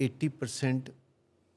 80%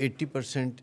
80%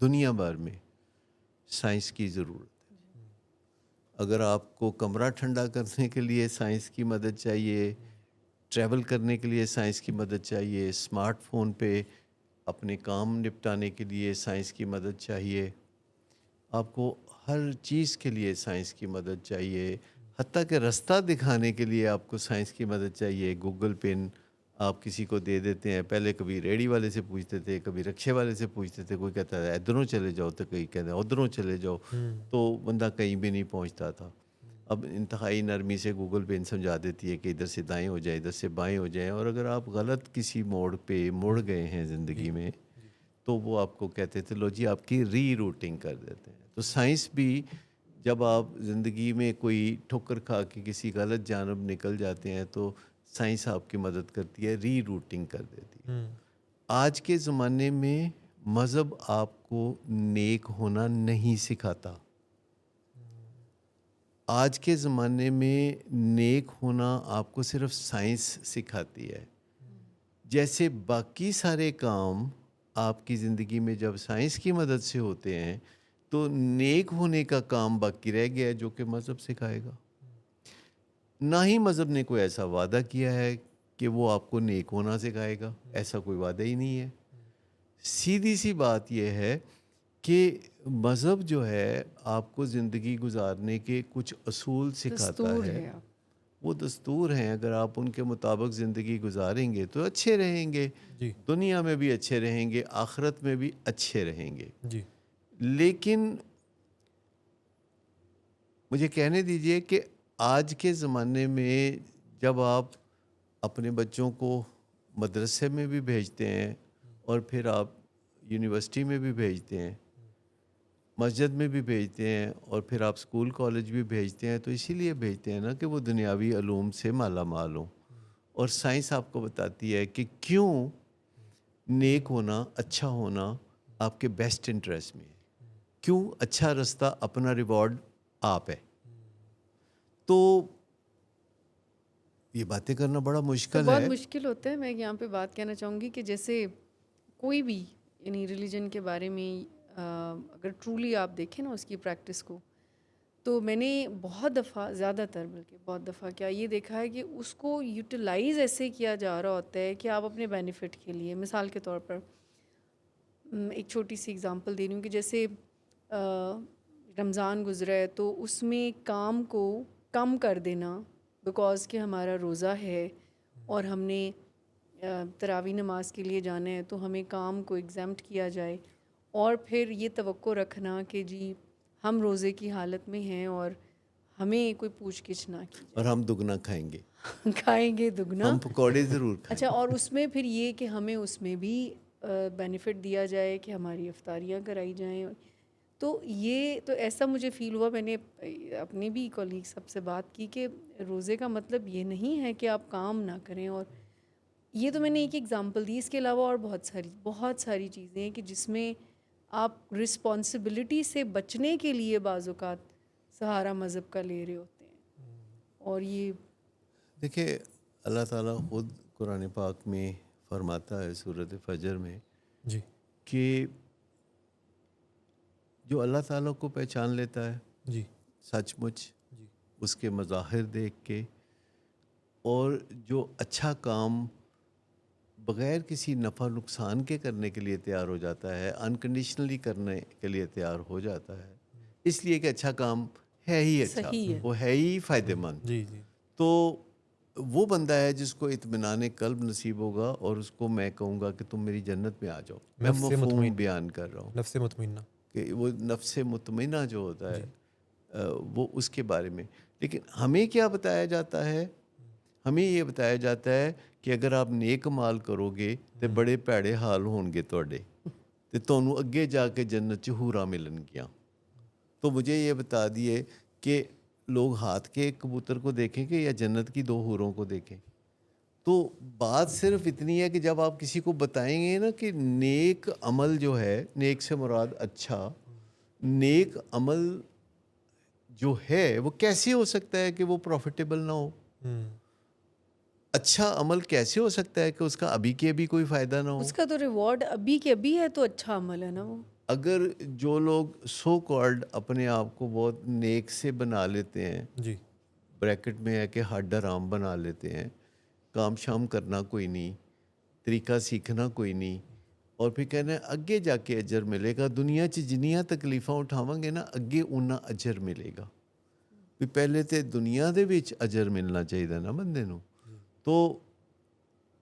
دنیا بھر میں سائنس کی ضرورت ہے. اگر آپ کو کمرہ ٹھنڈا کرنے کے لیے سائنس کی مدد چاہیے، ٹریول کرنے کے لیے سائنس کی مدد چاہیے، اسمارٹ فون پہ اپنے کام نپٹانے کے لیے سائنس کی مدد چاہیے، آپ کو ہر چیز کے لیے سائنس کی مدد چاہیے، حتیٰ کہ رستہ دکھانے کے لیے آپ کو سائنس کی مدد چاہیے. گوگل پن آپ کسی کو دے دیتے ہیں. پہلے کبھی ریڑھی والے سے پوچھتے تھے، کبھی رکشے والے سے پوچھتے تھے، کوئی کہتا ہے ادھروں چلے جاؤ تو کوئی کہتا ہے ادھروں چلے جاؤ، تو بندہ کہیں بھی نہیں پہنچتا تھا. اب انتہائی نرمی سے گوگل پن سمجھا دیتی ہے کہ ادھر سے دائیں ہو جائیں، ادھر سے بائیں ہو جائیں. اور اگر آپ غلط کسی موڑ پہ مڑ گئے ہیں زندگی میں تو وہ آپ کو کہتے تھے لو جی آپ کی ری روٹنگ کر دیتے ہیں. تو سائنس بھی جب آپ زندگی میں کوئی ٹھوکر کھا کے کسی غلط جانب نکل جاتے ہیں تو سائنس آپ کی مدد کرتی ہے، ری روٹنگ کر دیتی ہے. آج کے زمانے میں مذہب آپ کو نیک ہونا نہیں سکھاتا. آج کے زمانے میں نیک ہونا آپ کو صرف سائنس سکھاتی ہے. جیسے باقی سارے کام آپ کی زندگی میں جب سائنس کی مدد سے ہوتے ہیں تو نیک ہونے کا کام باقی رہ گیا ہے جو کہ مذہب سکھائے گا. نہ ہی مذہب نے کوئی ایسا وعدہ کیا ہے کہ وہ آپ کو نیک ہونا سکھائے گا، ایسا کوئی وعدہ ہی نہیں ہے. سیدھی سی بات یہ ہے کہ مذہب جو ہے آپ کو زندگی گزارنے کے کچھ اصول سکھاتا دستور ہے. ہے. وہ دستور ہیں، اگر آپ ان کے مطابق زندگی گزاریں گے تو اچھے رہیں گے، جی دنیا میں بھی اچھے رہیں گے، آخرت میں بھی اچھے رہیں گے. جی لیکن مجھے کہنے دیجئے کہ آج کے زمانے میں جب آپ اپنے بچوں کو مدرسے میں بھی بھیجتے ہیں اور پھر آپ یونیورسٹی میں بھی بھیجتے ہیں، مسجد میں بھی بھیجتے ہیں اور پھر آپ اسکول کالج بھی بھیجتے ہیں، تو اسی لیے بھیجتے ہیں نا کہ وہ دنیاوی علوم سے مالا مال ہوں. اور سائنس آپ کو بتاتی ہے کہ کیوں نیک ہونا، اچھا ہونا آپ کے بیسٹ انٹرسٹ میں ہے، کیوں اچھا رستہ اپنا ریوارڈ آپ ہے. تو یہ باتیں کرنا بڑا تو مشکل بہت ہے. مشکل ہوتا ہے. میں یہاں پہ بات کہنا چاہوں گی کہ جیسے کوئی بھی یعنی ریلیجن کے بارے میں اگر ٹرولی آپ دیکھیں نا اس کی پریکٹس کو، تو میں نے بہت دفعہ، زیادہ تر بلکہ بہت دفعہ کیا یہ دیکھا ہے کہ اس کو یوٹیلائز ایسے کیا جا رہا ہوتا ہے کہ آپ اپنے بینیفٹ کے لیے. مثال کے طور پر ایک چھوٹی سی اگزامپل دے رہی ہوں کہ جیسے رمضان گزرا ہے تو اس میں کام کو کم کر دینا بیکاز کہ ہمارا روزہ ہے اور ہم نے تراویح نماز کے لیے جانا ہے تو ہمیں کام کو ایگزیمپٹ کیا جائے، اور پھر یہ توقع رکھنا کہ جی ہم روزے کی حالت میں ہیں اور ہمیں کوئی پوچھ گچھ نہ کی اور ہم دگنا کھائیں گے، جائے. کھائیں گے دگنا. ہم پکوڑے ضرور کھائیں اچھا، گے. اور اس میں پھر یہ کہ ہمیں اس میں بھی بینیفٹ دیا جائے کہ ہماری افطاریاں کرائی جائیں. تو یہ تو ایسا مجھے فیل ہوا، میں نے اپنے بھی کولیگ سب سے بات کی کہ روزے کا مطلب یہ نہیں ہے کہ آپ کام نہ کریں. اور یہ تو میں نے ایک ایگزامپل دی، اس کے علاوہ اور بہت ساری چیزیں ہیں کہ جس میں آپ رسپانسبلٹی سے بچنے کے لیے بعض اوقات سہارا مذہب کا لے رہے ہوتے ہیں. اور یہ دیکھیں اللہ تعالیٰ خود قرآن پاک میں فرماتا ہے سورۃ فجر میں جی کہ جو اللہ تعالیٰ کو پہچان لیتا ہے جی سچ مچ جی اس کے مظاہر دیکھ کے، اور جو اچھا کام بغیر کسی نفع نقصان کے کرنے کے لیے تیار ہو جاتا ہے، انکنڈیشنلی کرنے کے لیے تیار ہو جاتا ہے اس لیے کہ اچھا کام ہے ہی اچھا، صحیح ہے. وہ ہے ہی فائدہ مند، جی جی تو وہ بندہ ہے جس کو اطمینان قلب نصیب ہوگا. اور اس کو میں کہوں گا کہ تم میری جنت میں آ جاؤ. میں نفس مفہوم مطمئن، بیان کر رہا ہوں نفس مطمئنہ. کہ وہ نفس مطمئنہ جو ہوتا جی ہے وہ اس کے بارے میں. لیکن ہمیں کیا بتایا جاتا ہے؟ ہمیں یہ بتایا جاتا ہے کہ اگر آپ نیک مال کرو گے تو بڑے پیڑے حال ہون گے توڑے تے تانوں اگے جا کے جنت چ حوراں ملن گیاں. تو مجھے یہ بتا دیے کہ لوگ ہاتھ کے ایک کبوتر کو دیکھیں گے یا جنت کی 2 حوروں کو دیکھیں. تو بات صرف اتنی ہے کہ جب آپ کسی کو بتائیں گے نا کہ نیک عمل جو ہے، نیک سے مراد اچھا، نیک عمل جو ہے وہ کیسے ہو سکتا ہے کہ وہ پروفیٹیبل نہ ہو؟ اچھا عمل کیسے ہو سکتا ہے کہ اس کا ابھی کے ابھی کوئی فائدہ نہ ہو؟ اس کا تو ریوارڈ ابھی کے ابھی ہے تو اچھا عمل ہے نا وہ. اگر جو لوگ سو کالڈ اپنے آپ کو بہت نیک سے بنا لیتے ہیں، جی بریکٹ میں ہے کہ ہڈ حرام بنا لیتے ہیں، کام شام کرنا کوئی نہیں، طریقہ سیکھنا کوئی نہیں، اور پھر کہنا ہے اگے جا کے اجر ملے گا، دنیا 'ਚ جنیاں تکلیفاں اٹھاواں گے نا اگے اُنّا اجر ملے گا، بھی پہلے تے دنیا دے وچ اجر ملنا چاہیے نا بندے نو. تو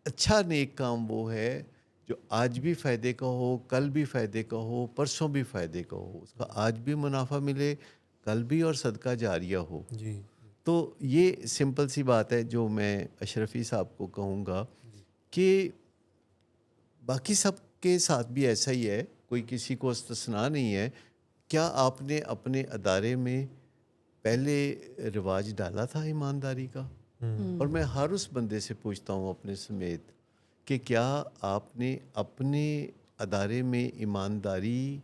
اچھا نیک کام وہ ہے جو آج بھی فائدے کا ہو، کل بھی فائدے کا ہو، پرسوں بھی فائدے کا ہو، اس کا آج بھی منافع ملے، کل بھی، اور صدقہ جاریہ ہو. جی تو یہ سمپل سی بات ہے جو میں اشرفی صاحب کو کہوں گا کہ باقی سب کے ساتھ بھی ایسا ہی ہے، کوئی کسی کو استثناء نہیں ہے. کیا آپ نے اپنے ادارے میں پہلے رواج ڈالا تھا ایمانداری کا؟ اور میں ہر اس بندے سے پوچھتا ہوں اپنے سمیت کہ کیا آپ نے اپنے ادارے میں ایمانداری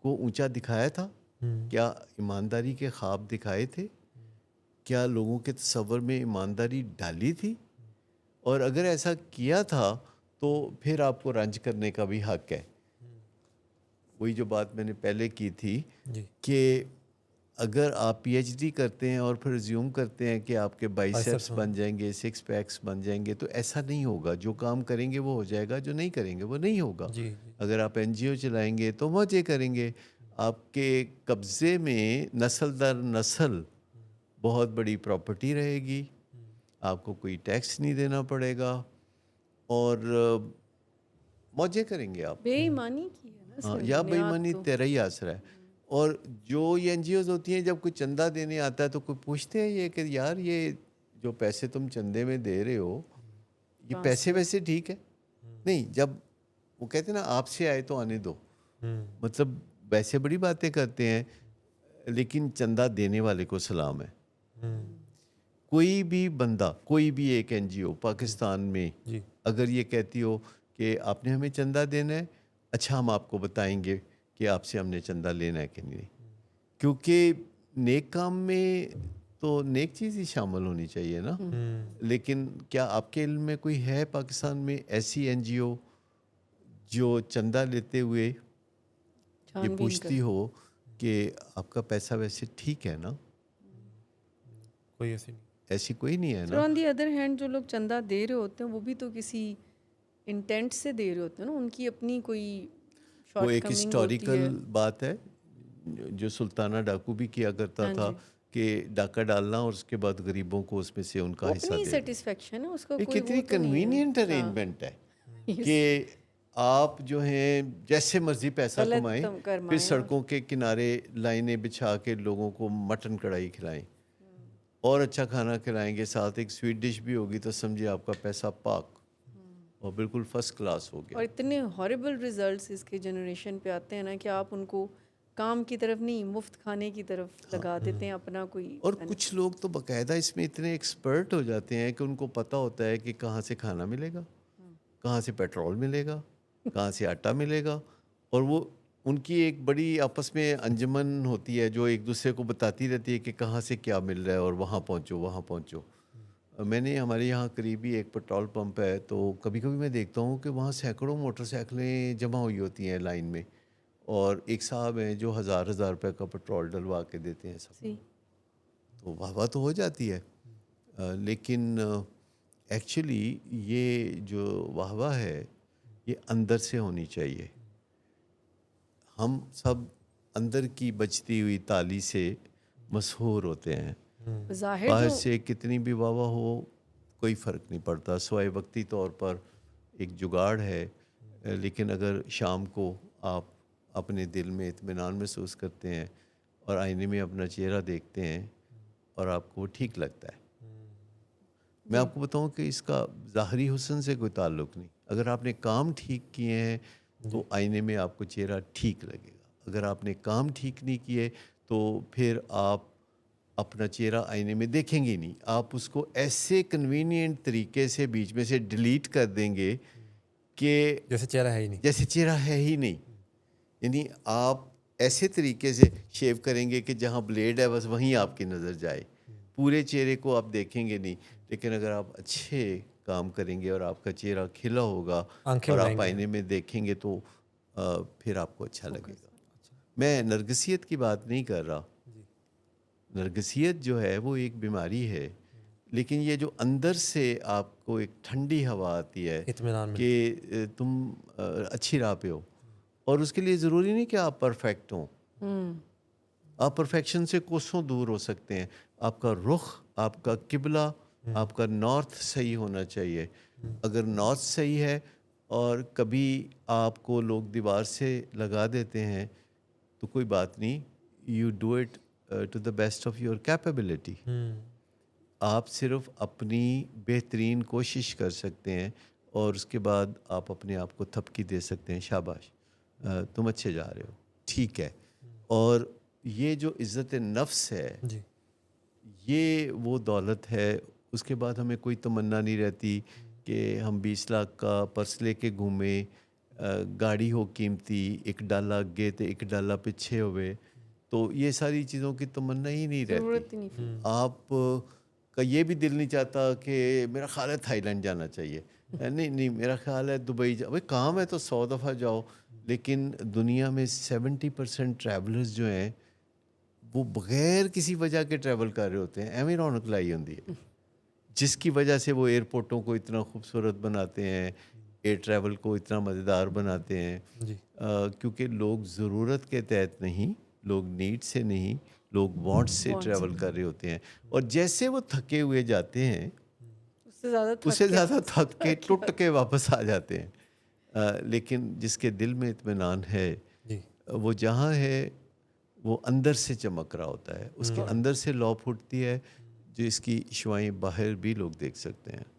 کو اونچا دکھایا تھا؟ کیا ایمانداری کے خواب دکھائے تھے؟ کیا لوگوں کے تصور میں ایمانداری ڈالی تھی؟ اور اگر ایسا کیا تھا تو پھر آپ کو رنج کرنے کا بھی حق ہے. وہی جو بات میں نے پہلے کی تھی جی کہ اگر آپ پی ایچ ڈی کرتے ہیں اور پھر زیوم کرتے ہیں کہ آپ کے بائسیپس بائیسیپس بن جائیں گے، سکس پیکس بن جائیں گے، تو ایسا نہیں ہوگا. جو کام کریں گے وہ ہو جائے گا، جو نہیں کریں گے وہ نہیں ہوگا. جی جی اگر آپ این جی او چلائیں گے تو مزے کریں گے. آپ کے قبضے میں نسل در نسل بہت بڑی پراپرٹی رہے گی، آپ کو کوئی ٹیکس نہیں دینا پڑے گا، اور موجے کریں گے آپ. بے ایمانی کی ہے نا ہاں، سر یا بے بنیاد ایمانی تو. تیرا ہی آسرا ہے. اور جو یہ این جی اوز ہوتی ہیں جب کوئی چندہ دینے آتا ہے تو کوئی پوچھتے ہیں یہ کہ یار یہ جو پیسے تم چندے میں دے رہے ہو یہ کہاں پیسے سے؟ ویسے ٹھیک ہے؟ نہیں. جب وہ کہتے ہیں نا آپ سے آئے تو آنے دو، مطلب ویسے بڑی باتیں کرتے ہیں لیکن چندہ دینے والے کو سلام ہے. کوئی بھی بندہ، کوئی بھی ایک این جی او پاکستان میں جی اگر یہ کہتی ہو کہ آپ نے ہمیں چندہ دینا ہے، اچھا ہم آپ کو بتائیں گے کہ آپ سے ہم نے چندہ لینا ہے کہ نہیں. کیونکہ نیک کام میں تو نیک چیز ہی شامل ہونی چاہیے نا. لیکن کیا آپ کے علم میں کوئی ہے پاکستان میں ایسی این جی او جو چندہ لیتے ہوئے یہ چھان بین پوچھتی کریں. ہو کہ آپ کا پیسہ ویسے ٹھیک ہے نا؟ کوئی ایسی نہیں. ایسی کوئی نہیں ہے سر نا. آن دی ادر ہینڈ جو لوگ چندہ دے رہے ہوتے ہیں وہ بھی تو کسی انٹینٹ سے دے رہے ہوتے ہیں نا، ان کی اپنی کوئی وہ شارٹ ایک کمنگ ہوتی ہسٹوریکل ہے. بات ہے جو سلطانہ ڈاکو بھی کیا کرتا ہاں تھا جی، کہ ڈاکہ ڈالنا اور اس کے بعد غریبوں کو اس میں سے ان وہ کا حصہ اپنی دے دینا. سیٹسفیکشن ہے، اس کا یہ کوئی وہ کتنی تو نہیں کنوینئنٹ ہے. ہاں ارینجمنٹ ہے کہ آپ جو ہیں جیسے مرضی پیسہ غلط کمائیں، پھر کرمائیں. اور سڑکوں کے کنارے لائنیں بچھا کے لوگوں کو مٹن کڑھائی کھلائیں اور اچھا کھانا کھلائیں گے، ساتھ ایک سویٹ ڈش بھی ہوگی، تو سمجھے آپ کا پیسہ پاک اور بالکل فرسٹ کلاس ہو گیا. اور اتنے ہاربل ریزلٹس اس کے جنریشن پہ آتے ہیں نا کہ آپ ان کو کام کی طرف نہیں مفت کھانے کی طرف لگا دیتے ہیں اپنا کوئی. اور کچھ لوگ تو باقاعدہ اس میں اتنے ایکسپرٹ ہو جاتے ہیں کہ ان کو پتہ ہوتا ہے کہ کہاں سے کھانا ملے گا، کہاں سے پیٹرول ملے گا، کہاں سے آٹا ملے گا. اور وہ ان کی ایک بڑی آپس میں انجمن ہوتی ہے جو ایک دوسرے کو بتاتی رہتی ہے کہ کہاں سے کیا مل رہا ہے اور وہاں پہنچو وہاں پہنچو. میں نے ہمارے یہاں قریبی ایک پیٹرول پمپ ہے، تو کبھی کبھی میں دیکھتا ہوں کہ وہاں سینکڑوں موٹر سائیکلیں جمع ہوئی ہوتی ہیں لائن میں، اور ایک صاحب ہیں جو ہزار روپے کا پیٹرول ڈلوا کے دیتے ہیں سب کو. تو واہ واہ تو ہو جاتی ہے، لیکن ایکچولی یہ جو واہ واہ ہے یہ اندر سے ہونی چاہیے. ہم سب اندر کی بچتی ہوئی تالی سے مسحور ہوتے ہیں. ظاہر باہر تو سے کتنی بھی واہ واہ ہو کوئی فرق نہیں پڑتا، سوائے وقتی طور پر ایک جگاڑ ہے. لیکن اگر شام کو آپ اپنے دل میں اطمینان محسوس کرتے ہیں اور آئینے میں اپنا چہرہ دیکھتے ہیں اور آپ کو وہ ٹھیک لگتا ہے. میں آپ کو بتاؤں کہ اس کا ظاہری حسن سے کوئی تعلق نہیں. اگر آپ نے کام ٹھیک کیے ہیں تو آئینے میں آپ کو چہرہ ٹھیک لگے گا. اگر آپ نے کام ٹھیک نہیں کیے تو پھر آپ اپنا چہرہ آئینے میں دیکھیں گے نہیں. آپ اس کو ایسے کنوینئنٹ طریقے سے بیچ میں سے ڈیلیٹ کر دیں گے کہ جیسے چہرہ ہے ہی نہیں. جیسے چہرہ ہے ہی نہیں. یعنی آپ ایسے طریقے سے شیو کریں گے کہ جہاں بلیڈ ہے بس وہیں آپ کی نظر جائے، پورے چہرے کو آپ دیکھیں گے نہیں. لیکن اگر آپ اچھے کام کریں گے اور آپ کا چہرہ کھلا ہوگا آنکھیں اور اڑائیں آپ گے. آئینے میں دیکھیں گے تو پھر آپ کو اچھا لگے گا. میں نرگسیت کی بات نہیں کر رہا. نرگسیت جو ہے وہ ایک بیماری ہے، لیکن یہ جو اندر سے آپ کو ایک ٹھنڈی ہوا آتی ہے اطمینان کہ تم اچھی راہ پہ ہو، اور اس کے لیے ضروری نہیں کہ آپ پرفیکٹ ہوں. آپ پرفیکشن سے کوسوں دور ہو سکتے ہیں. آپ کا رخ، آپ کا قبلہ، آپ کا نارتھ صحیح ہونا چاہیے. اگر نارتھ صحیح ہے اور کبھی آپ کو لوگ دیوار سے لگا دیتے ہیں تو کوئی بات نہیں. You do it to the best of your capability. آپ صرف اپنی بہترین کوشش کر سکتے ہیں اور اس کے بعد آپ اپنے آپ کو تھپکی دے سکتے ہیں، شاباش تم اچھے جا رہے ہو، ٹھیک ہے. اور یہ جو عزت نفس ہے، جی یہ وہ دولت ہے. اس کے بعد ہمیں کوئی تمنا نہیں رہتی کہ ہم 20 لاکھ کا پرس لے کے گھومیں، گاڑی ہو قیمتی، $1 گئے تو $1 پیچھے ہوئے. تو یہ ساری چیزوں کی تمنا ہی نہیں رہتی. ضرورت ہی نہیں پھر. آپ کا یہ بھی دل نہیں چاہتا کہ میرا خیال ہے تھائی لینڈ جانا چاہیے، نہیں میرا خیال ہے دبئی بھائی کام ہے تو 100 دفعہ جاؤ. لیکن دنیا میں 70% ٹریولرز جو ہیں وہ بغیر کسی وجہ کے ٹریول کر رہے ہوتے ہیں. ایویں رونق لائی ہوتی ہے جس کی وجہ سے وہ ایئرپورٹوں کو اتنا خوبصورت بناتے ہیں، ایئر ٹریول کو اتنا مزیدار بناتے ہیں. جی کیونکہ لوگ ضرورت کے تحت نہیں، لوگ نیڈ سے نہیں، لوگ وانٹ سے ٹریول کر رہے ہوتے ہیں. اور جیسے وہ تھکے ہوئے جاتے ہیں اس سے زیادہ تھک کے ٹوٹ کے واپس آ جاتے ہیں. لیکن جس کے دل میں اطمینان ہے، جی وہ جہاں ہے وہ اندر سے چمک رہا ہوتا ہے. اس کے اندر سے لو پھوٹتی ہے جو اس کی شعائیں باہر بھی لوگ دیکھ سکتے ہیں.